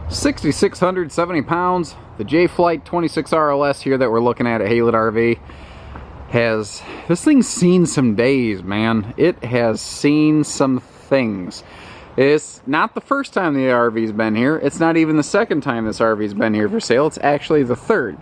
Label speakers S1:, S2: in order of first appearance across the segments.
S1: 6,670 pounds. The J-Flight 26 RLS here that we're looking at HaylettRV has, this thing's seen some days, man. It has seen some things. It's not the first time the RV's been here. It's not even the second time this RV's been here for sale. It's actually the third.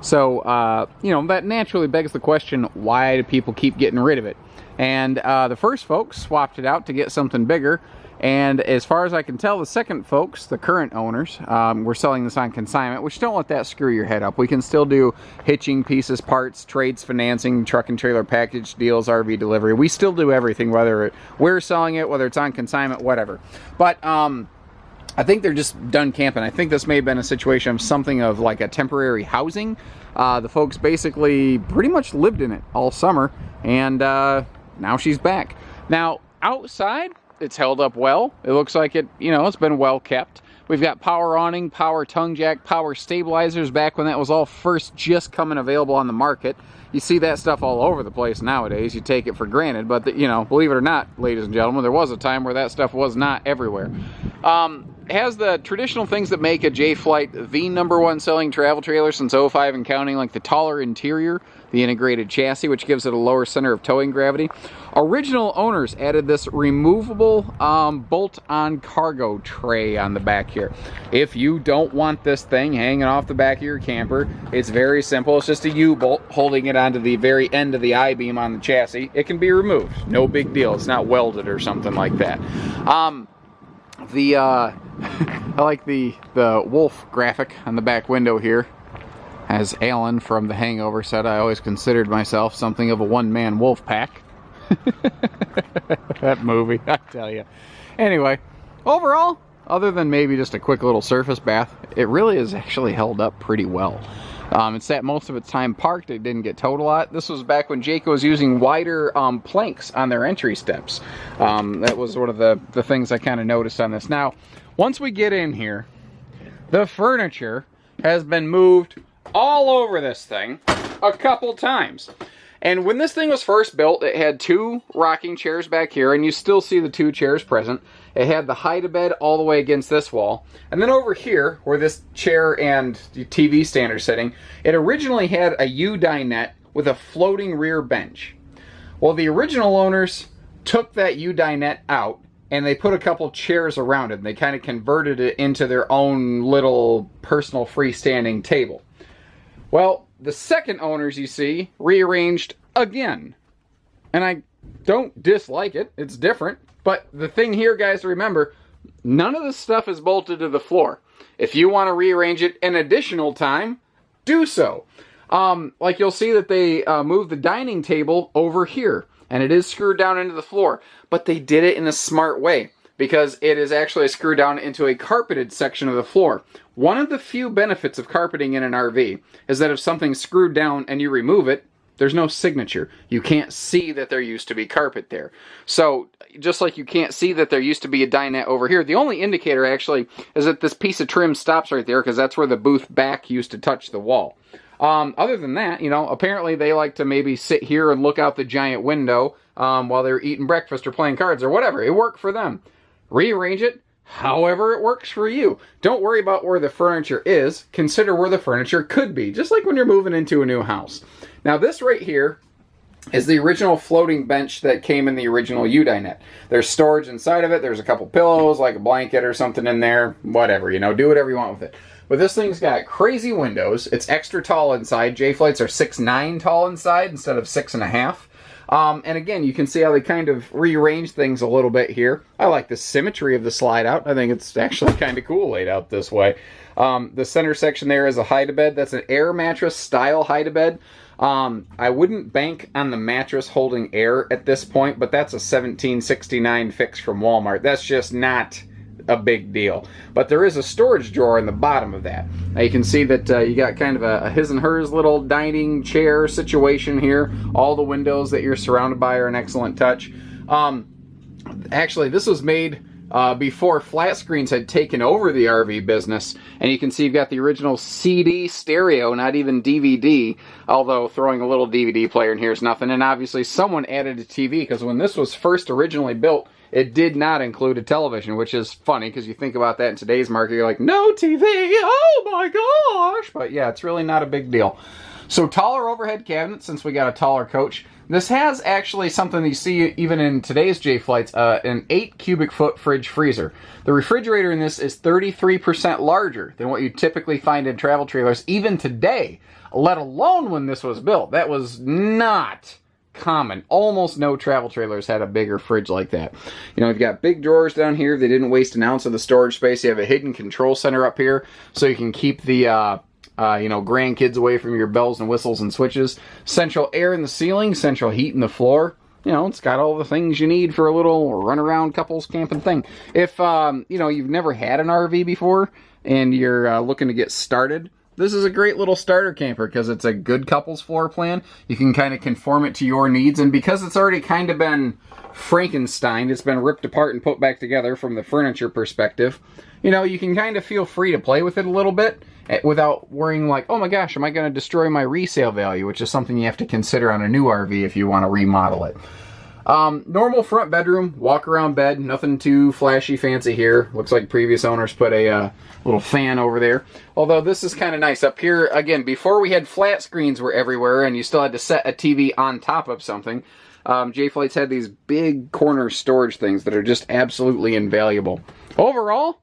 S1: So, you know, that naturally begs the question, why do people keep getting rid of it? And the first folks swapped it out to get something bigger. And as far as I can tell, the second folks, the current owners, we're selling this on consignment, which don't let that screw your head up. We can still do hitching, pieces, parts, trades, financing, truck and trailer package deals, RV delivery. We still do everything, whether we're selling it, whether it's on consignment, whatever. But I think they're just done camping. I think this may have been a situation of something of like a temporary housing. The folks basically pretty much lived in it all summer, and now she's back. Now, outside, it's held up well. It looks like it, you know, it's been well kept. We've got power awning, power tongue jack, power stabilizers back when that was all first just coming available on the market. You see that stuff all over the place nowadays. You take it for granted, but you know, believe it or not, ladies and gentlemen, there was a time where that stuff was not everywhere. It has the traditional things that make a J-Flight the #1 selling travel trailer since '05 and counting, like the taller interior, the integrated chassis, which gives it a lower center of towing gravity. Original owners added this removable bolt-on cargo tray on the back here. If you don't want this thing hanging off the back of your camper, it's very simple. It's just a U-bolt holding it onto the very end of the I-beam on the chassis. It can be removed. No big deal. It's not welded or something like that. I like the wolf graphic on the back window here. As Alan from The Hangover said, I always considered myself something of a one-man wolf pack. That movie, I tell you. Anyway, overall, other than maybe just a quick little surface bath, it really is actually held up pretty well. It sat most of its time parked. It didn't get towed a lot. This was back when Jayco was using wider planks on their entry steps. That was one of the things I kind of noticed on this. Now, once we get in here, the furniture has been moved all over this thing a couple times. And when this thing was first built, it had 2 rocking chairs back here, and you still see the 2 chairs present. It had the hide-a-bed all the way against this wall. And then over here, where this chair and TV stand are sitting, it originally had a U-dinette with a floating rear bench. Well, the original owners took that U-dinette out, and they put a couple chairs around it, and they kind of converted it into their own little personal freestanding table. Well, the second owners, you see, rearranged again. And I don't dislike it. It's different. But the thing here, guys, to remember, none of this stuff is bolted to the floor. If you want to rearrange it an additional time, do so. Like you'll see that they moved the dining table over here. And it is screwed down into the floor. But they did it in a smart way, because it is actually screwed down into a carpeted section of the floor. One of the few benefits of carpeting in an RV is that if something's screwed down and you remove it, there's no signature. You can't see that there used to be carpet there. So, just like you can't see that there used to be a dinette over here, the only indicator actually is that this piece of trim stops right there, because that's where the booth back used to touch the wall. Other than that, you know, apparently they like to maybe sit here and look out the giant window while they're eating breakfast or playing cards or whatever. It worked for them. Rearrange it however it works for you. Don't worry about where the furniture is. Consider where the furniture could be, just like when you're moving into a new house. Now, this right here is the original floating bench that came in the original U-dinette. There's storage inside of it. There's a couple pillows, like a blanket or something in there. Whatever, you know, do whatever you want with it. But this thing's got crazy windows. It's extra tall inside. J-Flights are 6'9" tall inside instead of 6.5. And again, you can see how they kind of rearrange things a little bit here. I like the symmetry of the slide out. I think it's actually kind of cool laid out this way. The center section there is a hide-a-bed. That's an air mattress style hide-a-bed. I wouldn't bank on the mattress holding air at this point, but that's a $17.69 fix from Walmart. That's just not a big deal. But there is a storage drawer in the bottom of that. Now you can see that you got kind of a his and hers little dining chair situation here. All the windows that you're surrounded by are an excellent touch. Actually, this was made before flat screens had taken over the RV business, and you can see you've got the original CD stereo, not even DVD, although throwing a little DVD player in here is nothing. And obviously someone added a TV, because when this was first originally built, It did not include a television, which is funny because you think about that in today's market, you're like, no TV, oh my gosh! But yeah, it's really not a big deal. So taller overhead cabinet, since we got a taller coach. This has actually something you see even in today's J-Flights, an 8 cubic foot fridge freezer. The refrigerator in this is 33% larger than what you typically find in travel trailers, even today, let alone when this was built. That was not common. Almost no travel trailers had a bigger fridge like that. You know, you've got big drawers down here. They didn't waste an ounce of the storage space. You have a hidden control center up here, so you can keep the grandkids away from your bells and whistles and switches. Central air in the ceiling, central heat in the floor. You know, it's got all the things you need for a little run-around couples camping thing. If, you've never had an RV before and you're looking to get started, this is a great little starter camper because it's a good couples floor plan. You can kind of conform it to your needs, and because it's already kind of been Frankensteined, it's been ripped apart and put back together from the furniture perspective, you can kind of feel free to play with it a little bit without worrying like, oh my gosh, am I going to destroy my resale value, which is something you have to consider on a new RV if you want to remodel it. Normal front bedroom, walk-around bed, nothing too flashy fancy here. Looks like previous owners put a little fan over there. Although this is kind of nice. Up here, again, before we had flat screens were everywhere and you still had to set a TV on top of something, J-Flights had these big corner storage things that are just absolutely invaluable. Overall,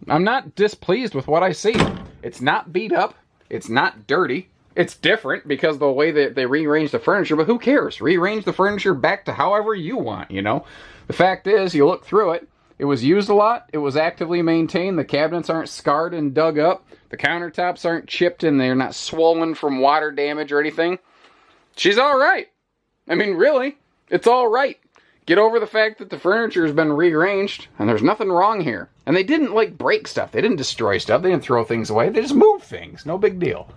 S1: I'm not displeased with what I see. It's not beat up. It's not dirty. It's different because of the way that they rearrange the furniture, but who cares? Rearrange the furniture back to however you want, The fact is, you look through it, it was used a lot, it was actively maintained, the cabinets aren't scarred and dug up, the countertops aren't chipped and they're not swollen from water damage or anything. She's alright. I mean, really, it's alright. Get over the fact that the furniture has been rearranged, and there's nothing wrong here. And they didn't, break stuff. They didn't destroy stuff. They didn't throw things away. They just moved things. No big deal.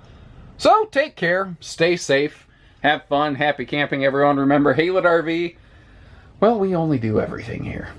S1: So, take care. Stay safe. Have fun. Happy camping, everyone. Remember, HaylettRV, well, we only do everything here.